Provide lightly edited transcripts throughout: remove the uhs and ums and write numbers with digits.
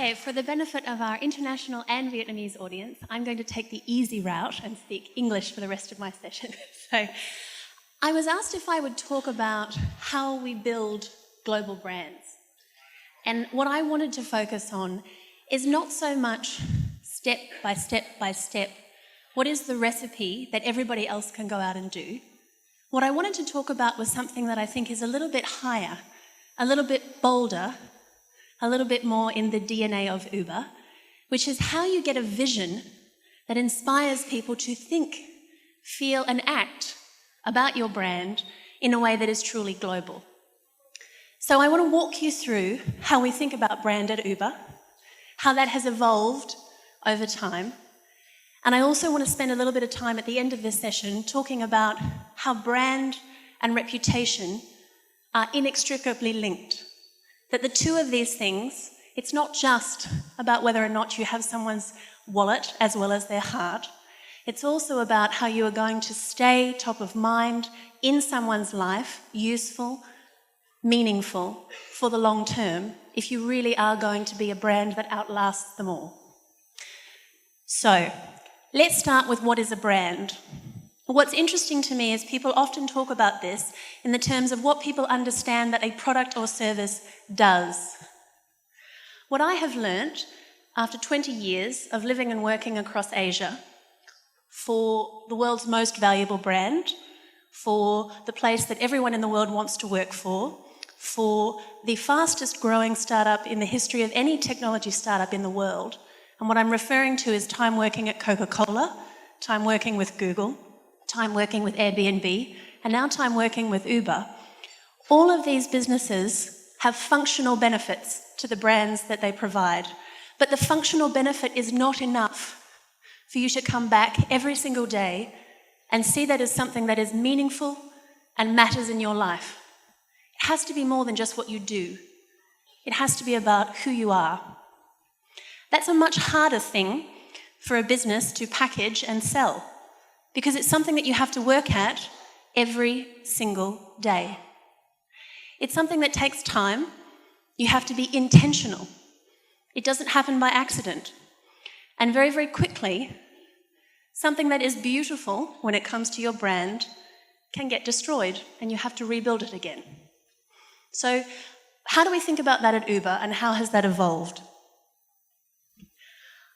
Okay, for the benefit of our international and Vietnamese audience, I'm going to take the easy route and speak English for the rest of my session. So, I was asked if I would talk about how we build global brands. And what I wanted to focus on is not so much step by step by step, what is the recipe that everybody else can go out and do. What I wanted to talk about was something that I think is a little bit higher, a little bit bolder, a little bit more in the DNA of Uber, which is how you get a vision that inspires people to think, feel and act about your brand in a way that is truly global. So I want to walk you through how we think about brand at Uber, how that has evolved over time, and I also want to spend a little bit of time at the end of this session talking about how brand and reputation are inextricably linked. That the two of these things, it's not just about whether or not you have someone's wallet as well as their heart. It's also about how you are going to stay top of mind in someone's life, useful, meaningful for the long term, if you really are going to be a brand that outlasts them all. So, let's start with what is a brand. What's interesting to me is people often talk about this in the terms of what people understand that a product or service does. What I have learnt after 20 years of living and working across Asia for the world's most valuable brand, for the place that everyone in the world wants to work for the fastest growing startup in the history of any technology startup in the world, and what I'm referring to is time working at Coca-Cola, time working with Google, time working with Airbnb, and now time working with Uber, all of these businesses have functional benefits to the brands that they provide. But the functional benefit is not enough for you to come back every single day and see that as something that is meaningful and matters in your life. It has to be more than just what you do. It has to be about who you are. That's a much harder thing for a business to package and sell, because it's something that you have to work at every single day. It's something that takes time. You have to be intentional. It doesn't happen by accident. And very, very quickly, something that is beautiful when it comes to your brand can get destroyed and you have to rebuild it again. So, how do we think about that at Uber and how has that evolved?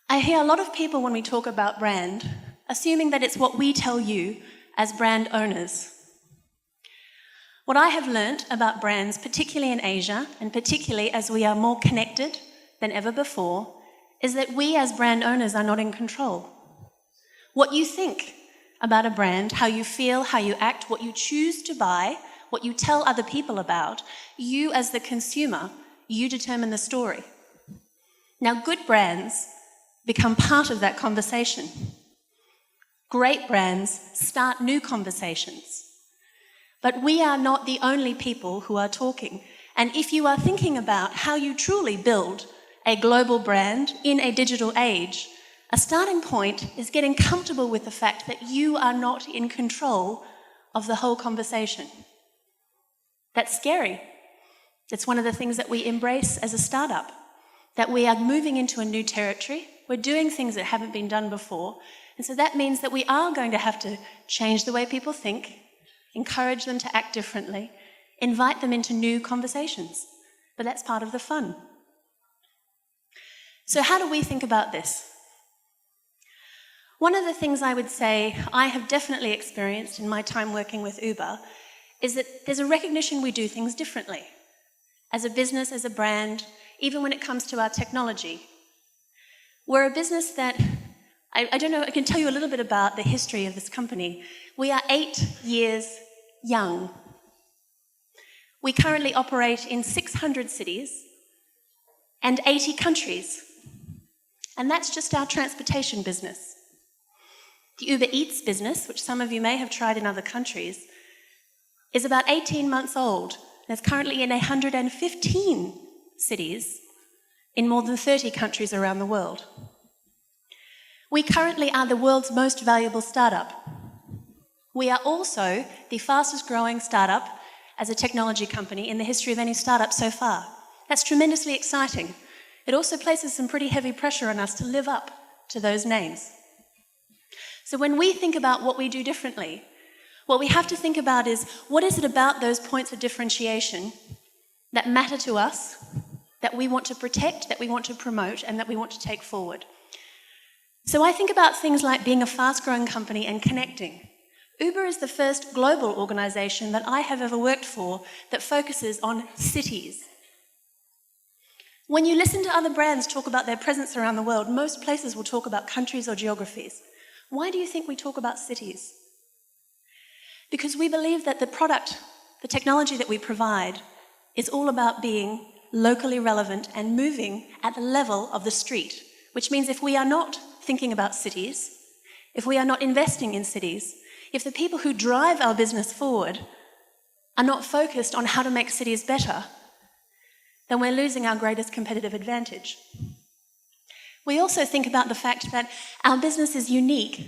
I hear a lot of people when we talk about brand assuming that it's what we tell you as brand owners. What I have learnt about brands, particularly in Asia, and particularly as we are more connected than ever before, is that we as brand owners are not in control. What you think about a brand, how you feel, how you act, what you choose to buy, what you tell other people about, you as the consumer, you determine the story. Now, good brands become part of that conversation. Great brands start new conversations. But we are not the only people who are talking. And if you are thinking about how you truly build a global brand in a digital age, a starting point is getting comfortable with the fact that you are not in control of the whole conversation. That's scary. It's one of the things that we embrace as a startup, that we are moving into a new territory. We're doing things that haven't been done before. And so that means that we are going to have to change the way people think, encourage them to act differently, invite them into new conversations. But that's part of the fun. So how do we think about this? One of the things I would say I have definitely experienced in my time working with Uber is that there's a recognition we do things differently. As a business, as a brand, even when it comes to our technology. We're a business that, I don't know, I can tell you a little bit about the history of this company. We are 8 years young. We currently operate in 600 cities and 80 countries. And that's just our transportation business. The Uber Eats business, which some of you may have tried in other countries, is about 18 months old and is currently in 115 cities in more than 30 countries around the world. We currently are the world's most valuable startup. We are also the fastest growing startup as a technology company in the history of any startup so far. That's tremendously exciting. it also places some pretty heavy pressure on us to live up to those names. So when we think about what we do differently, what we have to think about is, what is it about those points of differentiation that matter to us, that we want to protect, that we want to promote, and that we want to take forward? So I think about things like being a fast-growing company and connecting. Uber is the first global organisation that I have ever worked for that focuses on cities. When you listen to other brands talk about their presence around the world, most places will talk about countries or geographies. Why do you think we talk about cities? Because we believe that the product, the technology that we provide, is all about being locally relevant and moving at the level of the street, which means if we are not thinking about cities, if we are not investing in cities, if the people who drive our business forward are not focused on how to make cities better, then we're losing our greatest competitive advantage. We also think about the fact that our business is unique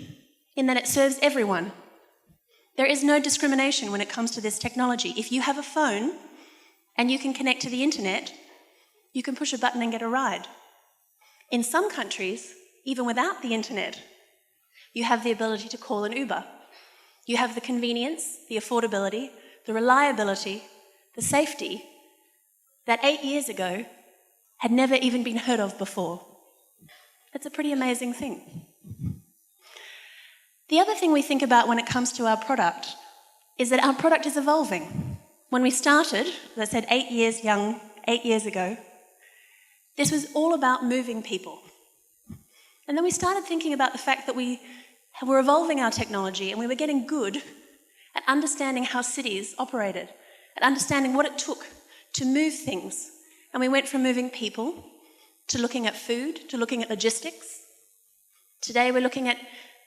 in that it serves everyone. There is no discrimination when it comes to this technology. If you have a phone and you can connect to the internet, you can push a button and get a ride. In some countries, even without the internet, you have the ability to call an Uber. You have the convenience, the affordability, the reliability, the safety that 8 years ago had never even been heard of before. That's a pretty amazing thing. The other thing we think about when it comes to our product is that our product is evolving. When we started, as I said, 8 years ago, this was all about moving people. And then we started thinking about the fact that we were evolving our technology and we were getting good at understanding how cities operated, at understanding what it took to move things. And we went from moving people to looking at food, to looking at logistics. Today we're looking at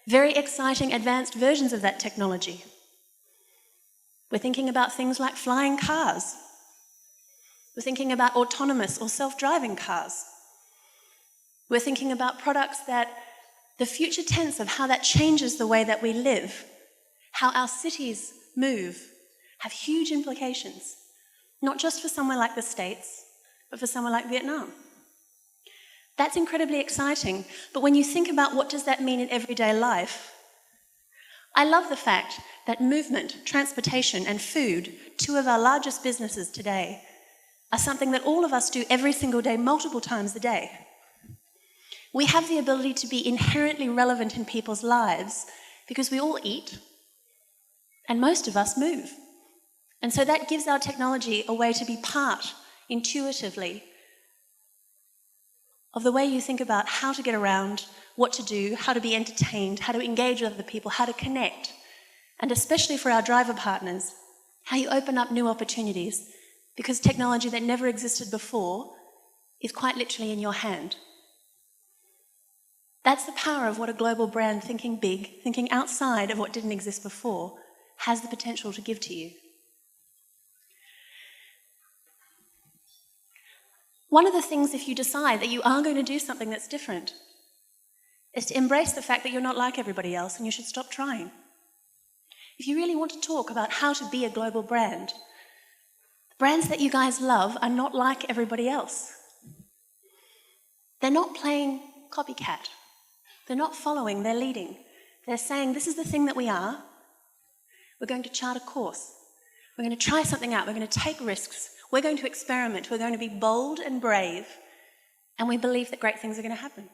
very exciting advanced versions of that technology. We're thinking about things like flying cars. We're thinking about autonomous or self-driving cars. We're thinking about products that the future tense of how that changes the way that we live, how our cities move, have huge implications, not just for somewhere like the States, but for somewhere like Vietnam. That's incredibly exciting, but when you think about what does that mean in everyday life, I love the fact that movement, transportation, and food, two of our largest businesses today, are something that all of us do every single day, multiple times a day. We have the ability to be inherently relevant in people's lives because we all eat, and most of us move. And so that gives our technology a way to be part, intuitively, of the way you think about how to get around, what to do, how to be entertained, how to engage with other people, how to connect, and especially for our driver partners, how you open up new opportunities, because technology that never existed before is quite literally in your hand. That's the power of what a global brand thinking big, thinking outside of what didn't exist before, has the potential to give to you. One of the things, if you decide that you are going to do something that's different, is to embrace the fact that you're not like everybody else and you should stop trying. If you really want to talk about how to be a global brand, the brands that you guys love are not like everybody else. They're not playing copycat. They're not following, they're leading. They're saying, this is the thing that we are. We're going to chart a course. We're going to try something out. We're going to take risks. We're going to experiment. We're going to be bold and brave. And we believe that great things are going to happen.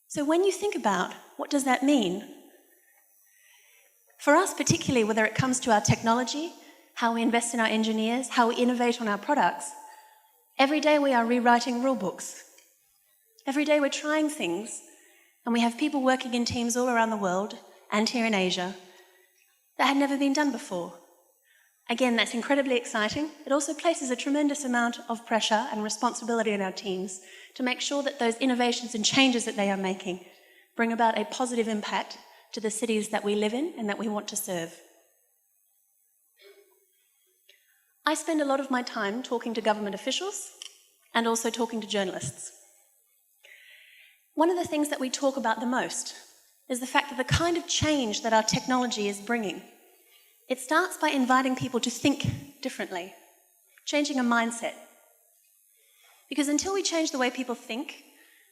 So when you think about what does that mean, for us particularly, whether it comes to our technology, how we invest in our engineers, how we innovate on our products, every day we are rewriting rule books. Every day we're trying things, and we have people working in teams all around the world and here in Asia that had never been done before. Again, that's incredibly exciting. It also places a tremendous amount of pressure and responsibility on our teams to make sure that those innovations and changes that they are making bring about a positive impact to the cities that we live in and that we want to serve. I spend a lot of my time talking to government officials and also talking to journalists. One of the things that we talk about the most is the fact that the kind of change that our technology is bringing, it starts by inviting people to think differently, changing a mindset. Because until we change the way people think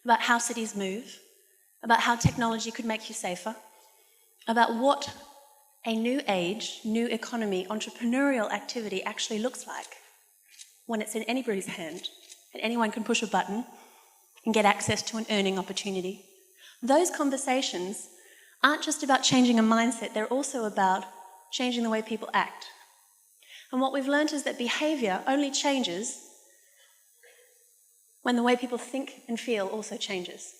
about how cities move, about how technology could make you safer, about what a new age, new economy, entrepreneurial activity actually looks like when it's in anybody's hand and anyone can push a button and get access to an earning opportunity. Those conversations aren't just about changing a mindset, they're also about changing the way people act. And what we've learned is that behaviour only changes when the way people think and feel also changes.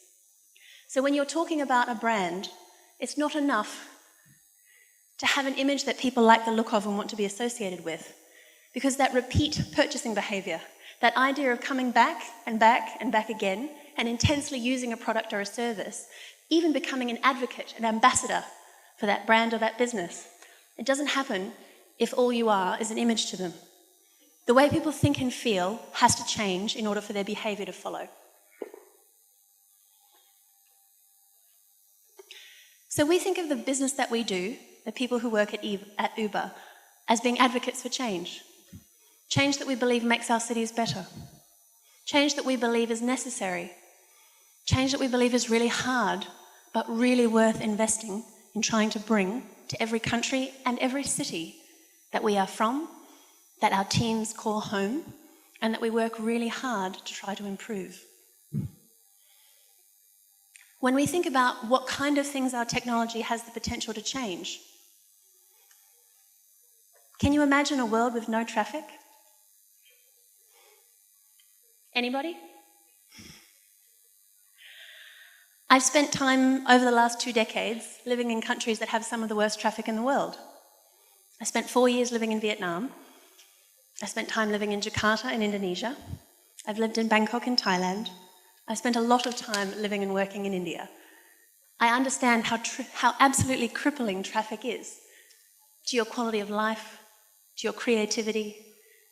So when you're talking about a brand, it's not enough to have an image that people like the look of and want to be associated with, because that repeat purchasing behaviour, that idea of coming back and back and back again and intensely using a product or a service, even becoming an advocate, an ambassador for that brand or that business, it doesn't happen if all you are is an image to them. The way people think and feel has to change in order for their behaviour to follow. So we think of the business that we do, the people who work at Uber, as being advocates for change. Change that we believe makes our cities better. Change that we believe is necessary. Change that we believe is really hard, but really worth investing in trying to bring to every country and every city that we are from, that our teams call home, and that we work really hard to try to improve. When we think about what kind of things our technology has the potential to change, can you imagine a world with no traffic? Anybody? I've spent time over the last 2 decades living in countries that have some of the worst traffic in the world. I spent 4 years living in Vietnam. I spent time living in Jakarta in Indonesia. I've lived in Bangkok in Thailand. I spent a lot of time living and working in India. I understand how absolutely crippling traffic is to your quality of life, to your creativity,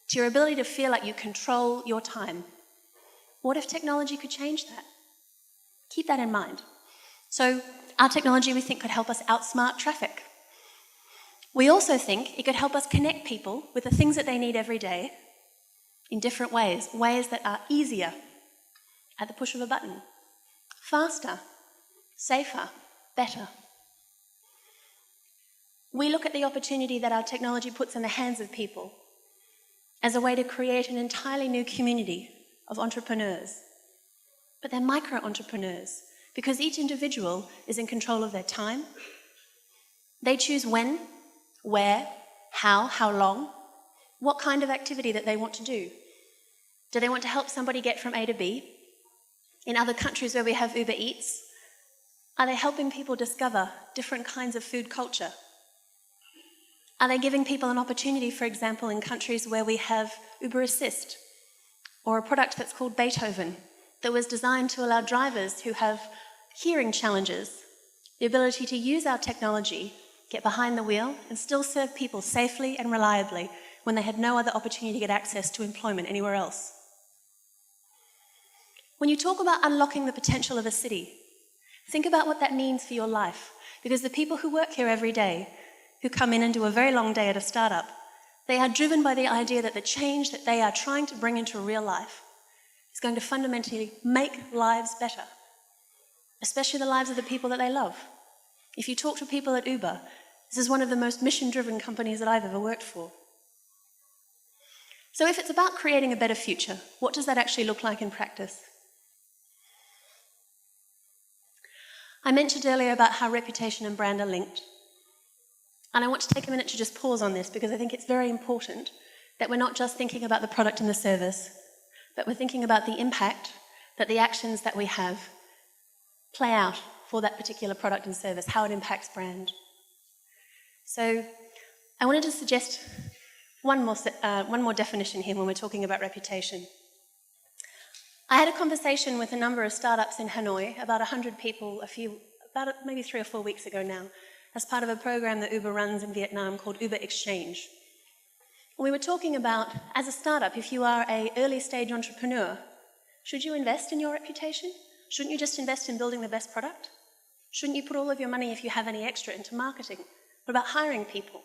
to your ability to feel like you control your time. What if technology could change that? Keep that in mind. So our technology, we think, could help us outsmart traffic. We also think it could help us connect people with the things that they need every day in different ways, ways that are easier at the push of a button, faster, safer, better. We look at the opportunity that our technology puts in the hands of people as a way to create an entirely new community of entrepreneurs. But they're micro-entrepreneurs because each individual is in control of their time. They choose when, where, how long, what kind of activity that they want to do. Do they want to help somebody get from A to B? In other countries where we have Uber Eats, are they helping people discover different kinds of food culture? Are they giving people an opportunity, for example, in countries where we have Uber Assist, or a product that's called Beethoven, that was designed to allow drivers who have hearing challenges the ability to use our technology, get behind the wheel, and still serve people safely and reliably when they had no other opportunity to get access to employment anywhere else. When you talk about unlocking the potential of a city, think about what that means for your life, because the people who work here every day, who come in and do a very long day at a startup, they are driven by the idea that the change that they are trying to bring into real life is going to fundamentally make lives better, especially the lives of the people that they love. If you talk to people at Uber, this is one of the most mission-driven companies that I've ever worked for. So if it's about creating a better future, what does that actually look like in practice? I mentioned earlier about how reputation and brand are linked. And I want to take a minute to just pause on this because I think it's very important that we're not just thinking about the product and the service, but we're thinking about the impact that the actions that we have play out for that particular product and service, how it impacts brand. So I wanted to suggest one more definition here when we're talking about reputation. I had a conversation with a number of startups in Hanoi, about 100 people, about maybe 3 or 4 weeks ago now, as part of a program that Uber runs in Vietnam called Uber Exchange. We were talking about, as a startup, if you are an early stage entrepreneur, should you invest in your reputation? Shouldn't you just invest in building the best product? Shouldn't you put all of your money, if you have any extra, into marketing? What about hiring people?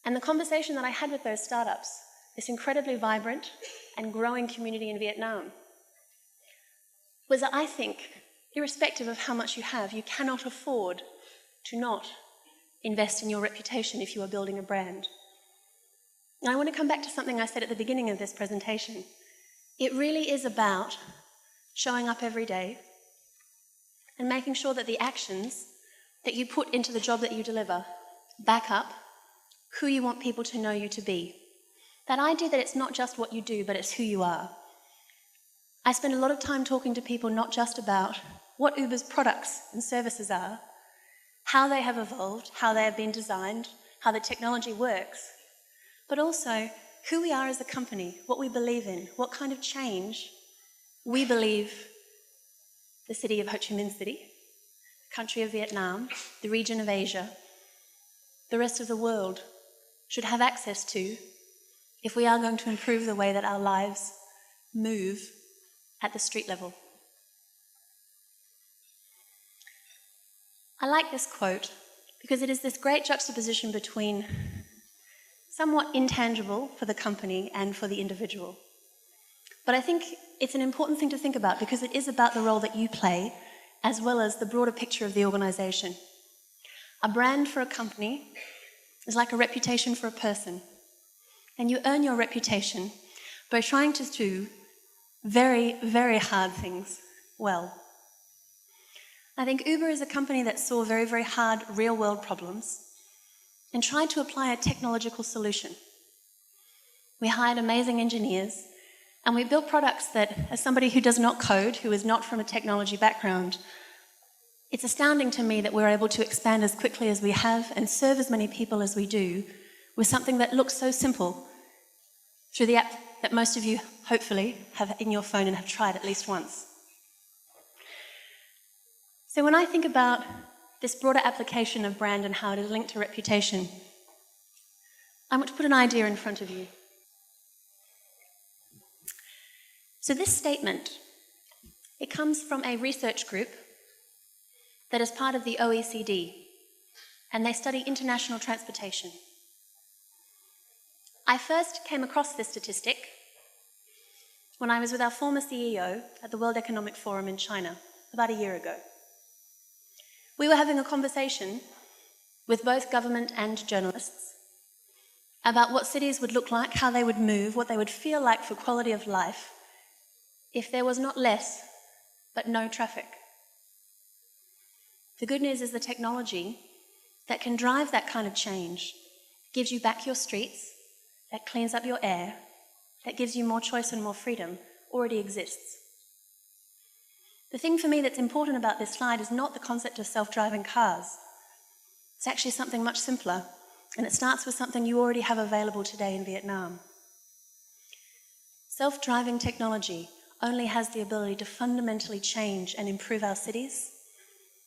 And the conversation that I had with those startups, this incredibly vibrant, and growing community in Vietnam was that I think, irrespective of how much you have, you cannot afford to not invest in your reputation if you are building a brand. And I want to come back to something I said at the beginning of this presentation. It really is about showing up every day and making sure that the actions that you put into the job that you deliver back up who you want people to know you to be. That idea that it's not just what you do, but it's who you are. I spend a lot of time talking to people not just about what Uber's products and services are, how they have evolved, how they have been designed, how the technology works, but also who we are as a company, what we believe in, what kind of change we believe the city of Ho Chi Minh City, the country of Vietnam, the region of Asia, the rest of the world should have access to if we are going to improve the way that our lives move at the street level. I like this quote because it is this great juxtaposition between somewhat intangible for the company and for the individual. But I think it's an important thing to think about because it is about the role that you play as well as the broader picture of the organisation. A brand for a company is like a reputation for a person. And you earn your reputation by trying to do very, very hard things well. I think Uber is a company that saw very, very hard real-world problems and tried to apply a technological solution. We hired amazing engineers and we built products that, as somebody who does not code, who is not from a technology background, it's astounding to me that we're able to expand as quickly as we have and serve as many people as we do with something that looks so simple through the app that most of you, hopefully, have in your phone and have tried at least once. So when I think about this broader application of brand and how it is linked to reputation, I want to put an idea in front of you. So this statement, it comes from a research group that is part of the OECD, and they study international transportation. I first came across this statistic when I was with our former CEO at the World Economic Forum in China about a year ago. We were having a conversation with both government and journalists about what cities would look like, how they would move, what they would feel like for quality of life if there was not less, but no traffic. The good news is the technology that can drive that kind of change gives you back your streets, that cleans up your air, that gives you more choice and more freedom, already exists. The thing for me that's important about this slide is not the concept of self-driving cars. It's actually something much simpler, and it starts with something you already have available today in Vietnam. Self-driving technology only has the ability to fundamentally change and improve our cities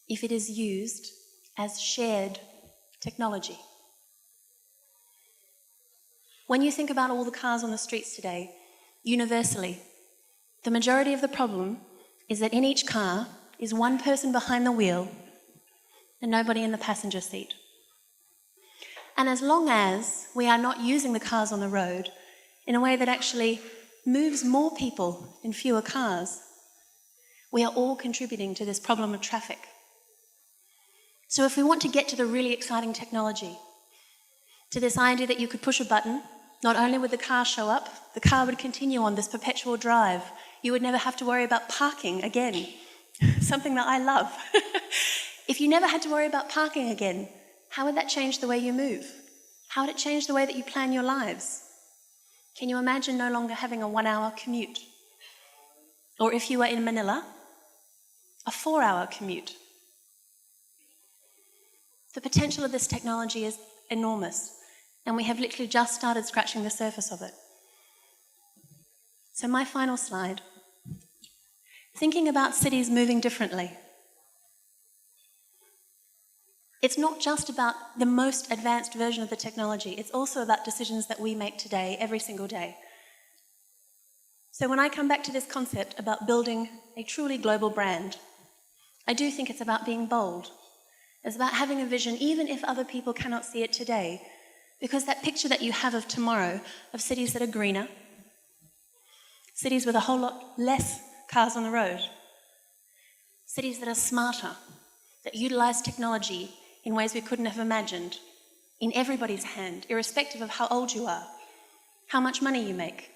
if it is used as shared technology. When you think about all the cars on the streets today, universally, the majority of the problem is that in each car is one person behind the wheel and nobody in the passenger seat. And as long as we are not using the cars on the road in a way that actually moves more people in fewer cars, we are all contributing to this problem of traffic. So if we want to get to the really exciting technology, to this idea that you could push a button, not only would the car show up, the car would continue on this perpetual drive. You would never have to worry about parking again, something that I love. If you never had to worry about parking again, how would that change the way you move? How would it change the way that you plan your lives? Can you imagine no longer having a 1-hour commute? Or if you were in Manila, a 4-hour commute? The potential of this technology is enormous, and we have literally just started scratching the surface of it. So my final slide. Thinking about cities moving differently. It's not just about the most advanced version of the technology, it's also about decisions that we make today, every single day. So when I come back to this concept about building a truly global brand, I do think it's about being bold. It's about having a vision, even if other people cannot see it today, because that picture that you have of tomorrow, of cities that are greener, Cities with a whole lot less cars on the road. Cities that are smarter, that utilize technology in ways we couldn't have imagined, in everybody's hand, irrespective of how old you are, how much money you make,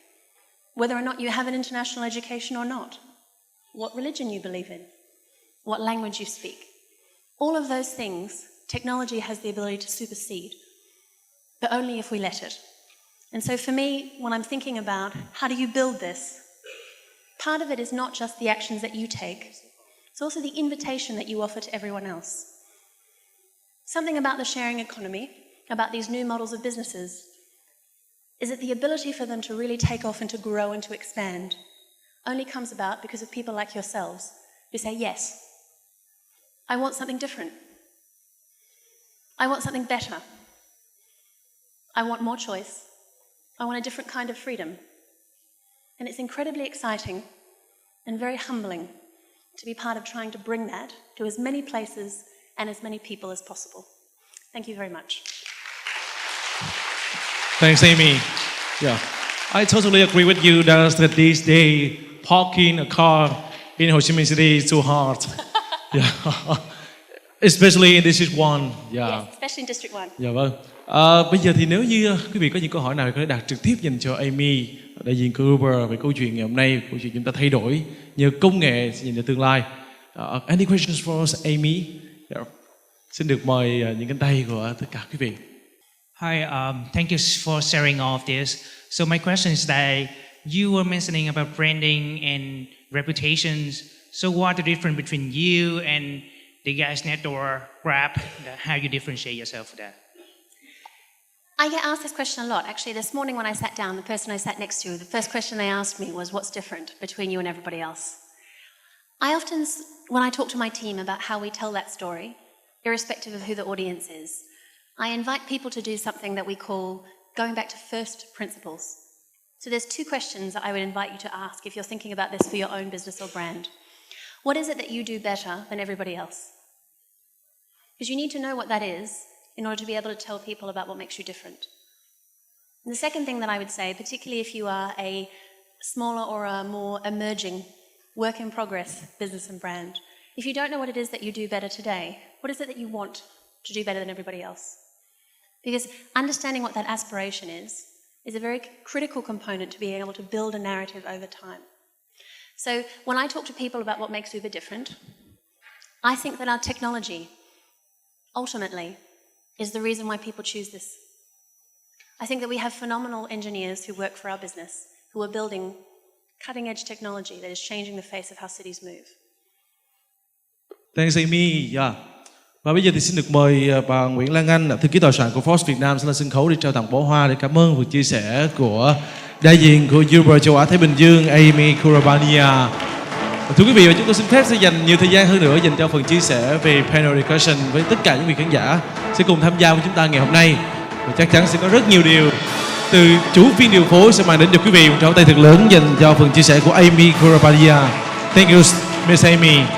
whether or not you have an international education or not, what religion you believe in, what language you speak. All of those things, technology has the ability to supersede, but only if we let it. And so for me, when I'm thinking about how do you build this, part of it is not just the actions that you take, it's also the invitation that you offer to everyone else. Something about the sharing economy, about these new models of businesses, is that the ability for them to really take off and to grow and to expand only comes about because of people like yourselves who say, yes, I want something different. I want something better. I want more choice. I want a different kind of freedom. And it's incredibly exciting and very humbling to be part of trying to bring that to as many places and as many people as possible. Thank you very much. Thanks, Amy. Yeah, I totally agree with you that these days parking a car in Ho Chi Minh City is too hard. Yeah, especially in District 1. Yeah. Yes, especially in District 1. Dạ vâng. Bây giờ thì nếu như quý vị có những câu hỏi nào thì có thể đặt trực tiếp dành cho Amy, đại diện của Uber, về câu chuyện ngày hôm nay, câu chuyện chúng ta thay đổi nhờ công nghệ nhìn vào tương lai. Any questions for us, Amy? Yeah. Xin được mời những cánh tay của tất cả quý vị. Hi, thank you for sharing all of this. So my question is that you were mentioning about branding and reputations. So what the difference between you and the guys next door, Grab, how you differentiate yourself for that? I get asked this question a lot. Actually, this morning when I sat down, the person I sat next to, the first question they asked me was, what's different between you and everybody else? I often, when I talk to my team about how we tell that story, irrespective of who the audience is, I invite people to do something that we call going back to first principles. So there's two questions that I would invite you to ask if you're thinking about this for your own business or brand. What is it that you do better than everybody else? Because you need to know what that is in order to be able to tell people about what makes you different. And the second thing that I would say, particularly if you are a smaller or a more emerging work in progress business and brand, if you don't know what it is that you do better today, what is it that you want to do better than everybody else? Because understanding what that aspiration is a very critical component to being able to build a narrative over time. So when I talk to people about what makes Uber different, I think that our technology, ultimately, is the reason why people choose this. I think that we have phenomenal engineers who work for our business, who are building cutting-edge technology that is changing the face of how cities move. Thanks, Amy. Yeah. Và bây giờ thì xin được mời bà Nguyễn Lan Anh, thư ký tòa soạn của Forbes Việt Nam, sẽ lên sân khấu để trao tặng bó hoa để cảm ơn việc chia sẻ của đại diện của Uber châu Á Thái Bình Dương, Amy Kurabania. Thưa quý vị, và chúng tôi xin phép sẽ dành nhiều thời gian hơn nữa dành cho phần chia sẻ về panel discussion với tất cả những vị khán giả sẽ cùng tham gia với chúng ta ngày hôm nay. Và chắc chắn sẽ có rất nhiều điều từ chủ phiên điều phối sẽ mang đến cho quý vị một tràng tay thật lớn dành cho phần chia sẻ của Amy Kurabania. Thank you, Ms Amy.